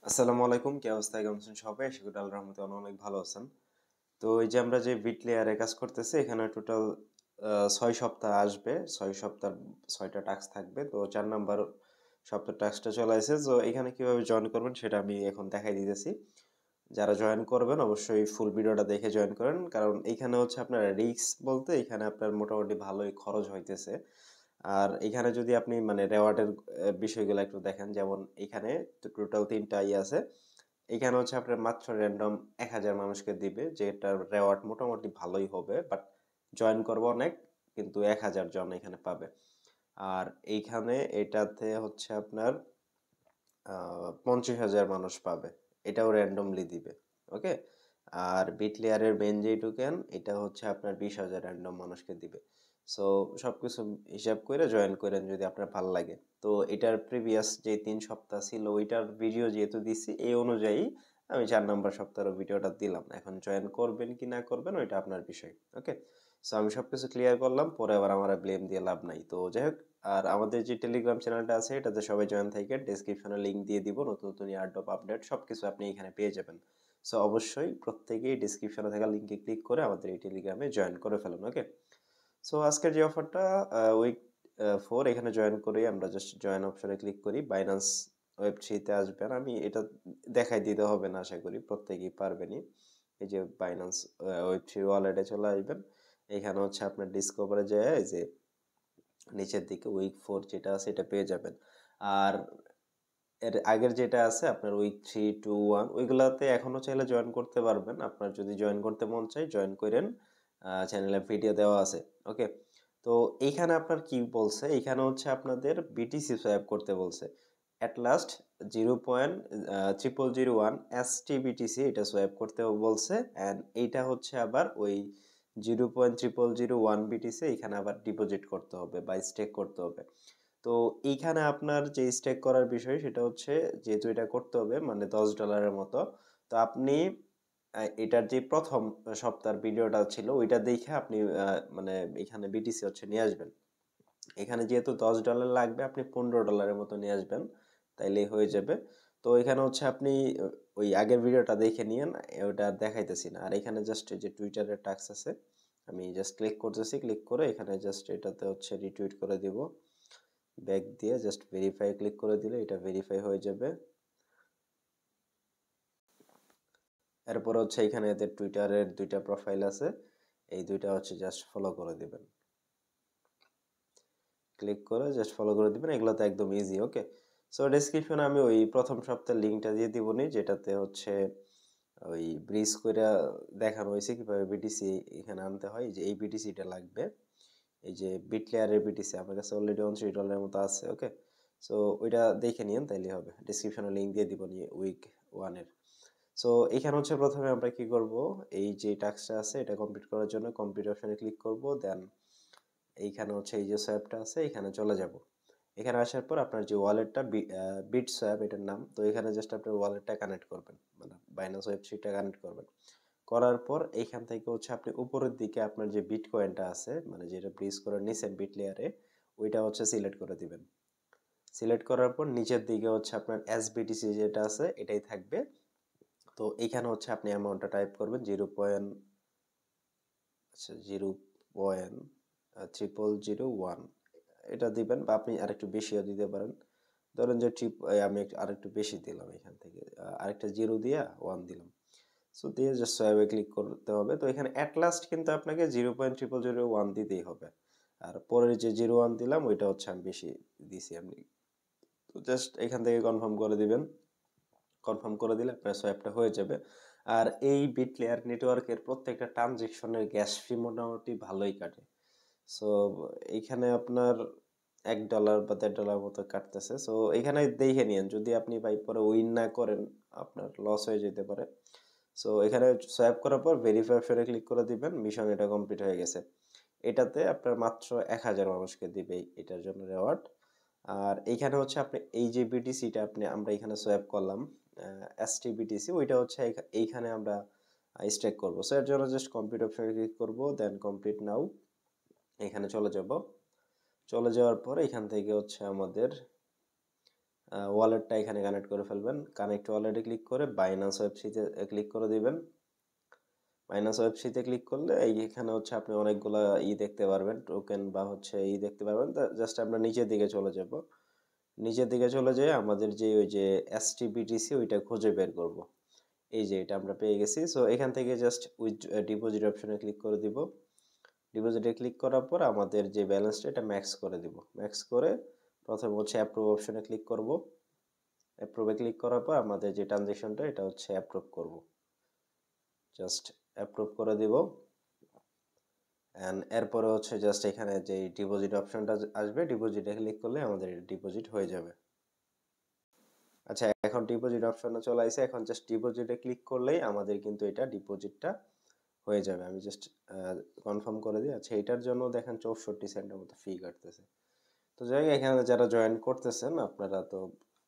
আসসালামু আলাইকুম, কি অবস্থা? কেমন আছেন সবাই? আশা করি আল্লাহর রহমতে অনেক ভালো আছেন। তো এই যে আমরা যে বিট লেয়ারে কাজ করতেছি, এখানে টোটাল ৬ সপ্তাহ আসবে। ৬ সপ্তাহ ৬ টা টাস্ক থাকবে। তো ৪ নাম্বার সপ্তাহের টাস্কটা চলে আসছে। তো এখানে কিভাবে জয়েন করবেন সেটা আমি এখন দেখাই দিতেছি। যারা জয়েন করবেন অবশ্যই ফুল ভিডিওটা দেখে জয়েন করেন। কারণ এইখানে হচ্ছে আপনার রিস্ক বলতে এখানে আপনার মোটামুটি ভালোই খরচ হইতেছে। আর এখানে যদি আপনি মানে রেওয়ার্ডের বিষয়গুলো একটু দেখেন, যেমন এখানে টোটাল ৩ টা আছে। এখানে হচ্ছে আপনার মাত্র র‍্যান্ডম ১,০০০ মানুষকে দিবে, যেটার রেওয়ার্ড মোটামুটি ভালোই হবে। বাট জয়েন করবে অনেক, কিন্তু ১,০০০ জন এখানে পাবে। আর এইখানে এটাতে হচ্ছে আপনার ৫০,০০০ মানুষ পাবে। এটাও র‍্যান্ডমলি দিবে। ওকে? আর বিটলেয়ারের মেইন যেই টোকেন, এটা হচ্ছে আপনার ২০,০০০ র‍্যান্ডম মানুষকে দিবে। সো সবকিছু হিসাব করে জয়েন করেন যদি আপনার ভাল লাগে। তো এটার প্রিভিয়াস যে ৩ সপ্তাহ ছিল ওইটার ভিডিও যেহেতু দিছি, এই অনুযায়ী আমি ৪ নাম্বার সপ্তাহের ভিডিওটা দিলাম। এখন জয়েন করবেন কি না করবেন ওইটা আপনার বিষয়। ওকে? সো আমি সবকিছু ক্লিয়ার করলাম। পরে আবার আমারে ব্লেম দিয়ে লাভ নাই। তো যাই হোক, আর আমাদের যে টেলিগ্রাম চ্যানেলটা আছে এটাতে সবাই জয়েন থাকেন। ডেসক্রিপশনে লিংক দিয়ে দিব। নতুন, নতুন এয়ারড্রপ আপডেট সবকিছু আপনি এখানে পেয়ে যাবেন। সো অবশ্যই প্রত্যেকেই ডেসক্রিপশনে থাকা লিংকে ক্লিক করে আমাদের এই টেলিগ্রামে জয়েন করে ফেলুন। ওকে? সো আজকের যে অফারটা উইক 4 এখানে জয়েন করেই আমরা জাস্ট জয়েন অপশনে ক্লিক করি। বাইন্যান্স ওয়েব3 তে আসবেন। আমি এটা দেখাই দিতে হবে না, আশা করি প্রত্যেকেই পারবেনই। এই যে বাইন্যান্স ওয়েব3 ওয়ালেটে চলে আসবেন। এখানে হচ্ছে আপনার ডিসকভারে যেয়ে এই যে নিচের দিকে উইক 4 যেটা আছে এটা পেয়ে যাবেন। আর এর আগের যেটা আছে আপনার উইক 3, 2, 1 ওইগুলাতে এখনো চাইলে জয়েন করতে পারবেন। আপনার যদি জয়েন করতে মন চায় জয়েন কইরেন। চ্যানেলে ভিডিও দেওয়া আছে। ওকে? তো এইখানে আপনার কি বলছে? এইখানে হচ্ছে আপনাদের বিটিসি সোয়াপ করতে বলছে। এট লাস্ট 0.0001 STBTC এটা সোয়াপ করতে বলছে। অ্যান্ড এইটা হচ্ছে আবার ওই 0.0001 BTC এখানে আবার ডিপোজিট করতে হবে বা স্টেক করতে হবে। তো এইখানে আপনার যে স্টেক করার বিষয় সেটা হচ্ছে, যেহেতু এটা করতে হবে মানে $10 মতো। তো আপনি এটার যে প্রথম সপ্তাহের ভিডিওটা ছিল ওইটা দেখে আপনি মানে এখানে বিটিসি হচ্ছে নিয়ে আসবেন। এখানে যেহেতু $10 লাগবে, আপনি $15 মতো নিয়ে আসবেন, তাইলেই হয়ে যাবে। তো এখানে হচ্ছে আপনি ওই আগের ভিডিওটা দেখে নিয়েন, ওটা আর দেখাইতেছি না। আর এখানে জাস্ট এই যে টুইটারের টাস্ক আছে, আমি জাস্ট ক্লিক করতেছি, ক্লিক করে এখানে জাস্ট এটাতে হচ্ছে রিটুইট করে দিব। ব্যাক দিয়ে জাস্ট ভেরিফাই ক্লিক করে দিলে এটা ভেরিফাই হয়ে যাবে। এরপর হচ্ছে এখানে এদের টুইটারের 2টা প্রোফাইল আছে, এই 2টা হচ্ছে জাস্ট ফলো করে দিবেন। ক্লিক করে জাস্ট ফলো করে দিবেন। এগুলো তো একদম ইজি। ওকে? সো ডেসক্রিপশনে আমি ওই প্রথম সপ্তাহের লিঙ্কটা দিয়ে দিবনি, যেটাতে হচ্ছে ওই ব্রিজ কইরা দেখানো হয়েছে কিভাবে বিটিসি এখানে আনতে হয়। এই যে এই বিটিসিটা লাগবে। এই যে বিটলেয়ারের বিটিসি আমার কাছে অলরেডি $29 মতো আছে। ওকে? সো ওইটা দেখে নিয়েন তাইলেই হবে। ডেসক্রিপশনে লিঙ্ক দিয়ে দিব নিয়ে উইক 1 এর। সো এখানে হচ্ছে প্রথমে আমরা কি করব, এই যে টাস্কটা আছে এটা কমপ্লিট করার জন্য কমপ্লিট অপশনে ক্লিক করব। দেন এইখানে হচ্ছে এই যে সোয়াপটা আছে এখানে চলে যাব। এখানে আসার পর আপনার যে ওয়ালেটটা বিট সোয়াপ এটার নাম, তো এখানে জাস্ট আপনার ওয়ালেটটা কানেক্ট করবেন, মানে বাইন্যান্স ওয়েবসাইটটা কানেক্ট করবেন। করার পর এইখান থেকে হচ্ছে আপনি উপরের দিকে আপনার যে বিটকয়েনটা আছে, মানে যেটা ব্রিজ করে নিছেন বিট লেয়ারে, ওইটা হচ্ছে সিলেক্ট করে দিবেন। সিলেক্ট করার পর নিচের দিকে হচ্ছে আপনার এসবিটিসি যেটা আছে এটাই থাকবে। তো এইখানে হচ্ছে আপনি অ্যামাউন্টটা টাইপ করবেন 0.0001 এটা দিবেন, বা আপনি আরেকটু বেশিও দিতে পারেন। ধরেন যে আমি আরেকটু বেশি দিলাম, এখান থেকে আরেকটা জিরো দিয়ে 1 দিলাম। সো দিয়ে জাস্ট সোয়াইপে ক্লিক করতে হবে। তো এখানে এট লাস্ট কিন্তু আপনাকে 0.0001 দিতেই হবে। আর পরের যে 01 দিলাম ওইটা হচ্ছে আমি বেশি দিছি আমি। তো জাস্ট এখান থেকে কনফার্ম করে দিবেন। কনফার্ম করে দিলে আপনার সোয়াইপটা হয়ে যাবে। আর এই বিটলেয়ার নেটওয়ার্কের প্রত্যেকটা ট্রানজ্যাকশনের গ্যাস ফি মোটামুটি ভালোই কাটে। সো এইখানে আপনার $1 বা $1.5 মতো কাটতেছে। সো এখানে দেখে নিয়েন, যদি আপনি ভাই পরে উইন না করেন আপনার লস হয়ে যেতে পারে। সো এখানে সোয়াইপ করার পর ভেরিফাই অপশনে ক্লিক করে দিবেন, মিশন এটা কমপ্লিট হয়ে গেছে। এটাতে আপনার মাত্র ১,০০০ মানুষকে দিবে এটার জন্য রেওয়ার্ড। আর এইখানে হচ্ছে আপনি এই যে বিটিসিটা আমরা এখানে সোয়াপ করলাম, এসটিবিটিসি ওইটা হচ্ছে এইখানে আমরা স্টেক করব। সো এর জন্য জাস্ট কমপ্লিট অপশনে ক্লিক করব, দেন কমপ্লিট নাও এখানে চলে যাব। চলে যাওয়ার পর এখান থেকে হচ্ছে আমাদের ওয়ালেটটা এখানে কানেক্ট করে ফেলবেন। কানেক্ট ওয়ালেটে ক্লিক করে বাইন্যান্স ওয়েবসাইটে ক্লিক করে দিবেন। বাইন্যান্স ওয়েবসাইটে ক্লিক করলে এখানে হচ্ছে আপনি অনেকগুলা দেখতে পারবেন, টোকেন বা হচ্ছে দেখতে পারবেন। জাস্ট আমরা নিচের দিকে চলে যাব। নিচের দিকে চলে যেয়ে আমাদের যে ওই যে এসটিবিটিসি ওইটা খুঁজে বের করব। এই যে এটা আমরা পেয়ে গেছি। সো এখান থেকে জাস্ট ডিপোজিট অপশনে ক্লিক করে দিব। ডিপোজিটে ক্লিক করার পর আমাদের যে ব্যালেন্সটা এটা ম্যাক্স করে দিব। ম্যাক্স করে প্রথমে হচ্ছে অ্যাপ্রুভ অপশনে ক্লিক করব। অ্যাপ্রুভে ক্লিক করার পর আমাদের যে ট্রানজ্যাকশনটা এটা হচ্ছে অ্যাপ্রুভ করব। জাস্ট অ্যাপ্রুভ করে দিব। এরপরে হচ্ছে জাস্ট এখানে যে ডিপোজিট অপশনটা আসবে, ডিপোজিটে ক্লিক করলে আমাদের ডিপোজিট হয়ে যাবে। আচ্ছা, এখন ডিপোজিট অপশনে চলে আসছে। এখন জাস্ট ডিপোজিটে ক্লিক করলেই আমাদের কিন্তু এটা ডিপোজিটটা হয়ে যাবে। আমি জাস্ট কনফার্ম করে দিই। আচ্ছা, এটার জন্য দেখেন 64 সেন্টের মতো ফি কাটতেছে। তো যাই হোক, এখানে যারা জয়েন করতেছেন আপনারা তো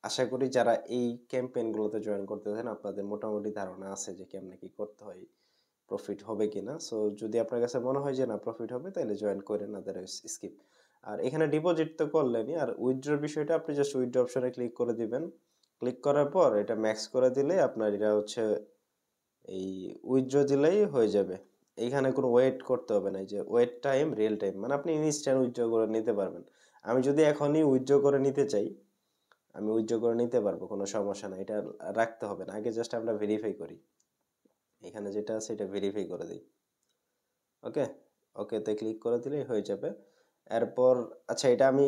আশা করি যারা এই ক্যাম্পেইনগুলোতে জয়েন করতেছেন আপনাদের মোটামুটি ধারণা আছে যে কেমনে কি করতে হয়, প্রফিট হবে কিনা। সো যদি আপনার কাছে মনে হয় যে না প্রফিট হবে তাহলে জয়েন করেন, না তাহলে স্কিপ। আর এখানে ডিপোজিট তো করলেনই, আর উইথড্রর বিষয়টা আপনি জাস্ট উইথড্র অপশনে ক্লিক করে দিবেন। ক্লিক করার পর এটা ম্যাক্স করে দিলে আপনার এটা হচ্ছে এই উইথড্র দিলেই হয়ে যাবে। এইখানে কোনো ওয়েট করতে হবে না। এই যে ওয়েট টাইম রিয়েল টাইম, মানে আপনি ইনস্ট্যান্ট উইথড্র করে নিতে পারবেন। আমি যদি এখনই উইথড্র করে নিতে চাই, আমি উইথড্র করে নিতে পারবো, কোনো সমস্যা না। এটা রাখতে হবে না, আগে জাস্ট আমরা ভেরিফাই করি। এখানে যেটা আছে এটা ভেরিফাই করে দিই। ওকে, ওকেতে ক্লিক করে দিলেই হয়ে যাবে। এরপর আচ্ছা, এটা আমি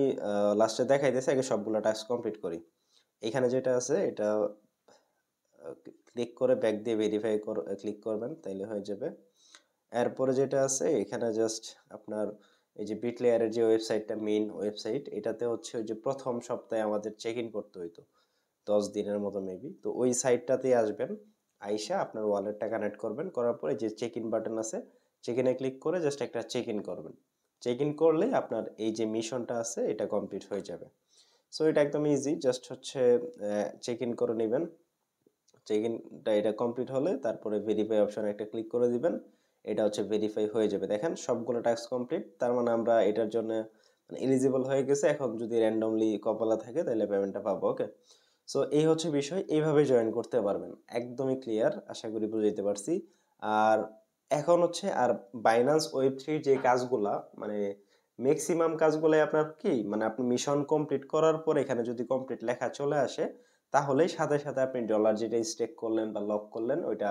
লাস্টে দেখাইতেছি, আগে সবগুলো টাস্ক কমপ্লিট করি। এখানে যেটা আছে এটা ক্লিক করে ব্যাক দিয়ে ভেরিফাই ক্লিক করবেন, তাইলে হয়ে যাবে। এরপরে যেটা আছে এখানে জাস্ট আপনার এই যে বিটলেয়ারের যে ওয়েবসাইটটা, মেইন ওয়েবসাইট, এটাতে হচ্ছে ওই যে প্রথম সপ্তাহে আমাদের চেক ইন করতে হইতো 10 দিনের মতো মেবি। তো ওই সাইটটাতেই আসবেন, আইসা আপনার ওয়ালেটটা কানেক্ট করবেন, করার পরে যে চেক ইন বাটন আছে, চেক ইনে ক্লিক করে জাস্ট একটা চেক ইন করবেন। চেক ইন করলে আপনার এই যে মিশনটা আছে এটা কমপ্লিট হয়ে যাবে। সো এটা একদম ইজি, জাস্ট হচ্ছে চেক ইন করে নেবেন। চেক ইনটা এটা কমপ্লিট হলে তারপরে ভেরিফাই অপশনে একটা ক্লিক করে দিবেন। এটা হচ্ছে ভেরিফাই হয়ে যাবে। দেখেন সবগুলো টাস্ক কমপ্লিট, তার মানে আমরা এটার জন্য মানে এলিজিবল হয়ে গেছে। এখন যদি র্যান্ডমলি কপালে থাকে তাহলে পেমেন্টটা পাবো। ওকে, সো এই হচ্ছে বিষয়, এইভাবে জয়েন করতে পারবেন। একদমই ক্লিয়ার, আশা করি বুঝাইতে পারছি। আর এখন হচ্ছে আর বাইন্যান্স ওয়েব থ্রির যে কাজগুলা, মানে ম্যাক্সিমাম কাজগুলাই আপনার কি, মানে আপনি মিশন কমপ্লিট করার পর এখানে যদি কমপ্লিট লেখা চলে আসে তাহলেই সাথে সাথে আপনি ডলার যেটা স্টেক করলেন বা লক করলেন ওইটা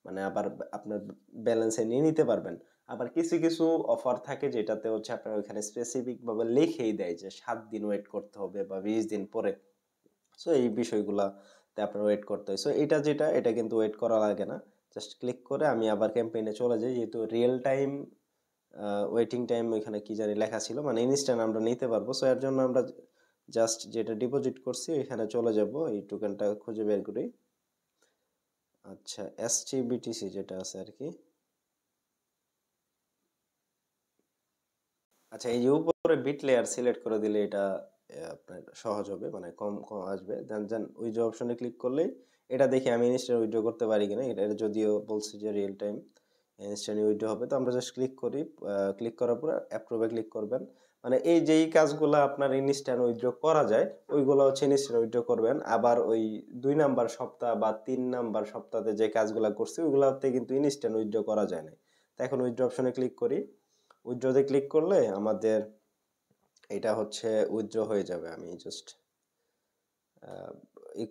মানে আবার আপনার ব্যালেন্সে নিয়ে নিতে পারবেন। আবার কিছু কিছু অফার থাকে যেটাতে হচ্ছে আপনার ওইখানে স্পেসিফিক ভাবে লিখেই দেয় যে 7 দিন ওয়েট করতে হবে বা 20 দিন পরে। সো এই বিষয়গুলাতে আপনার ওয়েট করতে হয়। সো এটা যেটা, এটা কিন্তু ওয়েট করা লাগে না। জাস্ট ক্লিক করে আমি আবার ক্যাম্পেইনে চলে যাই, যেহেতু রিয়েল টাইম ওয়েটিং টাইম ওইখানে কি জানি লেখা ছিল, মানে ইনস্ট্যান্ট আমরা নিতে পারবো। সো এর জন্য আমরা জাস্ট যেটা ডিপোজিট করছি এখানে চলে যাব, এই টোকেনটা খুঁজে বের করি। আচ্ছা, এসটিবিটিসি যেটা আছে আর কি। আচ্ছা, এই যে উপরে বিট লেয়ার সিলেক্ট করে দিলে এটা আপনার সহজ হবে, মানে কম কম আসবে। দেন দেন উইথড্র অপশনে ক্লিক করলেই এটা দেখি আমি ইনস্ট্যান্ট উইথড্র করতে পারি কিনা। এটা যদিও বলছে যে রিয়েল টাইম ইনস্ট্যান্ট উইথড্র হবে, তো আমরা জাস্ট ক্লিক করি। ক্লিক করার পরে অ্যাপ্রুভে ক্লিক করবেন। মানে এই যেই কাজগুলো আপনার ইনস্ট্যান্ট উইথড্র করা যায় ওইগুলো হচ্ছে ইনস্ট্যান্ট উইথড্র করবেন। আবার ওই 2 নাম্বার সপ্তাহ বা 3 নাম্বার সপ্তাহে যে কাজগুলো করছি ওইগুলোতে কিন্তু ইনস্ট্যান্ট উইথড্র করা যায় না। তো এখন উইথড্র অপশনে ক্লিক করি। উইথড্রতে ক্লিক করলে আমাদের এটা হচ্ছে উইথড্র হয়ে যাবে। আমি জাস্ট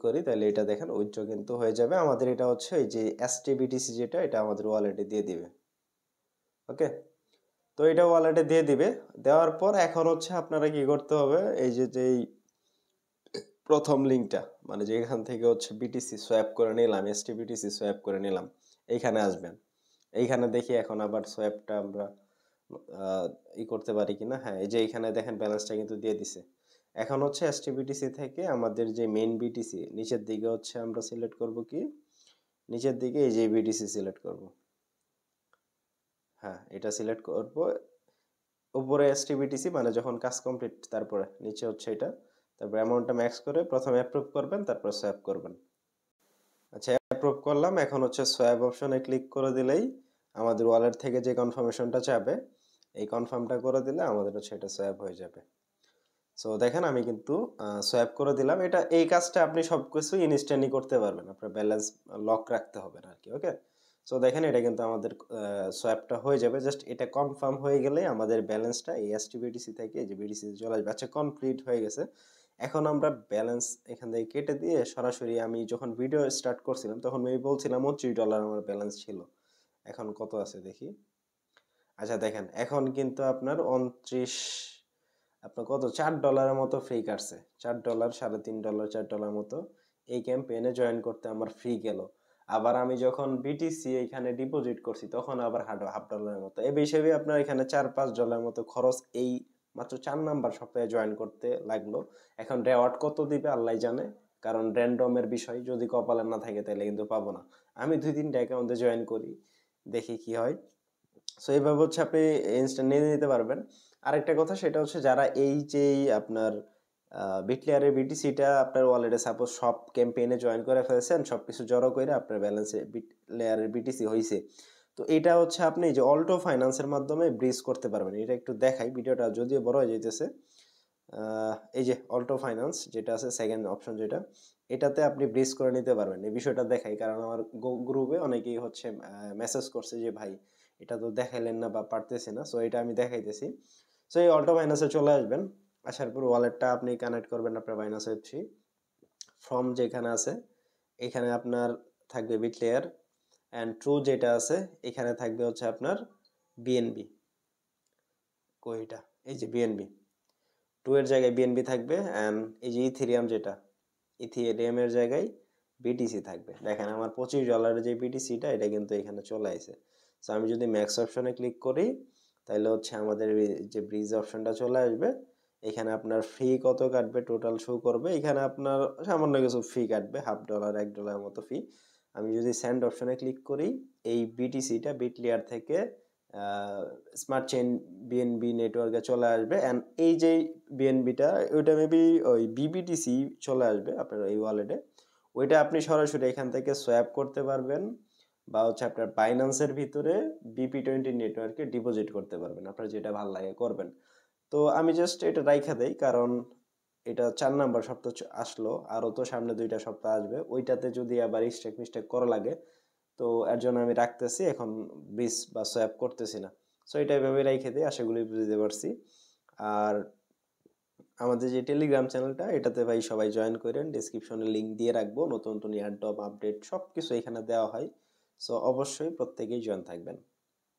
করি, তাহলে এটা দেখেন উইথড্র কিন্তু হয়ে যাবে আমাদের। এটা হচ্ছে এই যে এসটিবিটিসি যেটা, এটা আমাদের ওয়ালেটে দিয়ে দিবে। ওকে, তো এটা ওয়ালেটে দিয়ে দিবে। দেওয়ার পর এখন হচ্ছে আপনারা কি করতে হবে, এই যে যেই প্রথম লিঙ্কটা, মানে যেখান থেকে হচ্ছে বিটিসি সোয়াপ করে নিলাম, এসটিবিটিসি সোয়াপ করে নিলাম, এইখানে আসবেন। এইখানে দেখি এখন আবার সোয়াপটা আমরা আহ, করতে পারি কিনা। হ্যাঁ, এই যে এখানে দেখেন ব্যালেন্সটা কিন্তু দিয়ে দিছে। এখন হচ্ছে এসটিবিটিসি থেকে আমাদের যে মেইন বিটিসি নিচের দিকে হচ্ছে আমরা সিলেক্ট করব কি, নিচের দিকে এই যে বিটিসি সিলেক্ট করব। হ্যাঁ, এটা সিলেক্ট করব। উপরে এসটিবিটিসি মানে যখন কাজ কমপ্লিট, তারপরে নিচে হচ্ছে এটা। তারপর অ্যামাউন্টটা ম্যাক্স করে প্রথমে অ্যাপ্রুভ করবেন, তারপর সোয়াপ করবেন। আচ্ছা, অ্যাপ্রুভ করলাম। এখন হচ্ছে সোয়াপ অপশনে ক্লিক করে দিলেই আমাদের ওয়ালেট থেকে যে কনফার্মেশনটা চাবে এই কনফার্মটা করে দিলে আমাদের হচ্ছে এটা সোয়াপ হয়ে যাবে। সো দেখেন আমি কিন্তু সোয়াপ করে দিলাম। এই কাজটা আপনি সবকিছু ইনস্ট্যান্টলি করতে পারবেন। আপনার ব্যালেন্স লক রাখতে হবে না আরকি। ওকে? সো দেখেন এটা কিন্তু আমাদের সোয়াপটা হয়ে যাবে। জাস্ট এটা কনফার্ম হয়ে গেলেই আমাদের ব্যালেন্সটা এই STBTC থেকে এই যে BTC তে চলে আসবে। আচ্ছা কমপ্লিট হয়ে গেছে। এখন আমরা ব্যালেন্স এখান থেকে কেটে দিয়ে সরাসরি আমি যখন ভিডিও স্টার্ট করছিলাম তখন আমি বলছিলাম $29 আমার ব্যালেন্স ছিল। এখন কত আছে দেখি। আচ্ছা দেখেন এখন কিন্তু আপনার 29 আপনার কত $4 মতো ফ্রি কাটছে। $4 $3.5 $4 মতো এই ক্যাম্পেইনে জয়েন করতে আমার ফ্রি গেল। আবার আমি যখন বিটিসি এখানে ডিপোজিট করছি তখন আবার হাফ ডলারের মতো। এই হিসেবে আপনার এখানে $4-5 মতো খরচ এই মাত্র 4 নাম্বার সপ্তাহে জয়েন করতে লাগলো। এখন রেওয়ার্ড কত দিবে আল্লাহই জানে। কারণ র‍্যান্ডমের বিষয় যদি কপালে না থাকে তাহলে কিন্তু পাবো না। আমি ২-৩টা অ্যাকাউন্টে জয়েন করি। দেখি কি হয়। সো এইভাবে হচ্ছে আপনি ইনস্ট্যান্ট নিয়ে নিতে পারবেন। আরেকটা কথা সেটা হচ্ছে যারা এই যেই আপনার বিটলেয়ারের বিটিসিটা আপনার ওয়ালেটে সাপোজ সব ক্যাম্পেইনে জয়েন করে ফেলছেন সবকিছু জড়ো করে আপনার ব্যালেন্সে বিটলেয়ারের বিটিসি হইছে। তো এটা হচ্ছে আপনি যে অল্টো ফাইন্যান্সের মাধ্যমে ব্রিজ করতে পারবেন। এটা একটু দেখাই ভিডিওটা যদিও বড় হয়ে যাইতেছে। এই যে অল্টো ফাইন্যান্স যেটা আছে সেকেন্ড অপশন যেটা এটাতে আপনি ব্রিজ করে নিতে পারবেন। এই বিষয়টা দেখাই কারণ আমার গ্রুপে অনেকেই হচ্ছে মেসেজ করছে যে ভাই এটা তো দেখাইলেন না বা পারতেছি না। সো এটা আমি দেখাইতেছি। সো এই অল্টো ফাইন্যান্সে চলে আসবেন। আসার পর ওয়ালেটটা আপনি কানেক্ট করবেন আপনার বাইনান্স ওয়েব3 ফ্রম যেখানে আছে এখানে আপনার থাকবে বিটলেয়ার অ্যান্ড ট্রু যেটা আছে এখানে থাকবে হচ্ছে আপনার বিএনবি কোইটা এই যে বিএনবি 2 এর জায়গায় বিএনবি থাকবে অ্যান্ড এই যে ইথেরিয়াম যেটা ইথেরিয়ামের জায়গায় বিটিসি থাকবে। দেখেন আমার $25 যে বিটিসিটা এটা কিন্তু এখানে চলে আসে। সো আমি যদি ম্যাক্স অপশনে ক্লিক করি তাহলে হচ্ছে আমাদের যে ব্রিজ অপশনটা চলে আসবে। এখানে আপনার ফি কত কাটবে টোটাল শো করবে। এখানে আপনার সামান্য কিছু ফি কাটবে $1/2 $1 মতো ফি। আমি যদি সেন্ড অপশনে ক্লিক করি এই বিটিসিটা বিটলেয়ার থেকে স্মার্ট চেইন বিএনবি নেটওয়ার্কে চলে আসবে অ্যান্ড এই যে বিএনবিটা ওইটা মেবি ওই বিবিটিসি চলে আসবে আপনার এই ওয়ালেটে ওইটা আপনি সরাসরি এখান থেকে সোয়াপ করতে পারবেন বা হচ্ছে আপনার বাইন্যান্সের ভিতরে বিপি20 নেটওয়ার্কে ডিপোজিট করতে পারবেন আপনার যেটা ভালো লাগে করবেন। তো আমি জাস্ট এটা রাইখা দেই কারণ এটা 4 নাম্বার সপ্তাহ আসলো আরও তো সামনে 2টা সপ্তাহ আসবে ওইটাতে যদি আবার স্টেক মিস্টেক করা লাগে তো এর জন্য আমি রাখতেছি এখন ব্রিজ বা সোয়াপ করতেছি না। সো এটা এভাবে রেখে দিই আশা করি বুঝতে পারছি। আর আমাদের যে টেলিগ্রাম চ্যানেলটা এটাতে ভাই সবাই জয়েন করেন ডেসক্রিপশনে লিংক দিয়ে রাখবো নতুন নতুন এয়ারড্রপ আপডেট সব কিছু এখানে দেওয়া হয়। সো অবশ্যই প্রত্যেকেই জয়েন থাকবেন।